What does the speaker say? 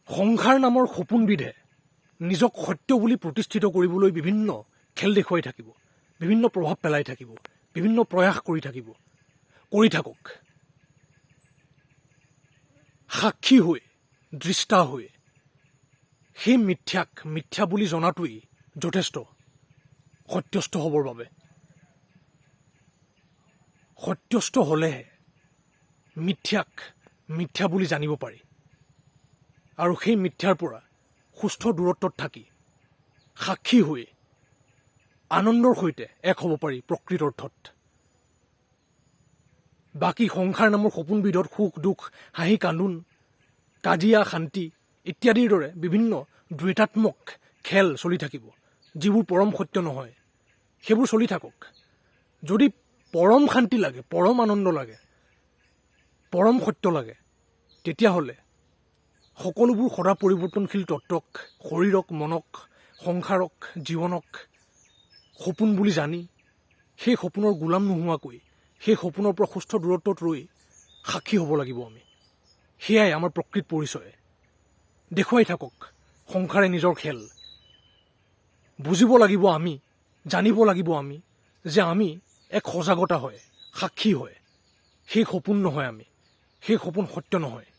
সংসাৰ নামৰ সপোনবিধে নিজক সত্য বুলি প্ৰতিষ্ঠিত কৰিবলৈ বিভিন্ন খেল দেখুৱাই থাকিব, বিভিন্ন প্ৰভাৱ পেলাই থাকিব, বিভিন্ন প্ৰয়াস কৰি থাকিব, কৰি থাকক। সাক্ষী হৈ, দৃষ্টা হৈ সেই মিথ্যাক মিথ্যা বুলি জনাটোৱেই যথেষ্ট সত্যস্থ হ'বৰ বাবে। সত্যস্থ হ'লেহে মিথ্যাক মিথ্যা বুলি জানিব পাৰি আৰু সেই মিথ্যাৰ পৰা সুস্থ দূৰত্বত থাকি সাক্ষী হৈ আনন্দৰ সৈতে এক হ'ব পাৰি প্ৰকৃত অৰ্থত। বাকী সংসাৰ নামৰ সপোনবিধত সুখ দুখ, হাঁহি কান্দোন, কাজিয়া শান্তি ইত্যাদিৰ দৰে বিভিন্ন দ্বৈতাত্মক খেল চলি থাকিব, যিবোৰ পৰম সত্য নহয়। সেইবোৰ চলি থাকক। যদি পৰম শান্তি লাগে, পৰম আনন্দ লাগে, পৰম সত্য লাগে, তেতিয়াহ'লে সকলোবোৰ সদা পৰিৱৰ্তনশীল তত্ত্বক, শৰীৰক, মনক, সংসাৰক, জীৱনক সপোন বুলি জানি সেই সপোনৰ গোলাম নোহোৱাকৈ সেই সপোনৰ পৰা সুস্থ দূৰত্বত ৰৈ সাক্ষী হ'ব লাগিব আমি। সেয়াই আমাৰ প্ৰকৃত পৰিচয়। দেখুৱাই থাকক সংসাৰে নিজৰ খেল। বুজিব লাগিব আমি, জানিব লাগিব আমি যে আমি এক সজাগতা হয়, সাক্ষী হয়। সেই সপোন নহয় আমি, সেই সপোন সত্য নহয়।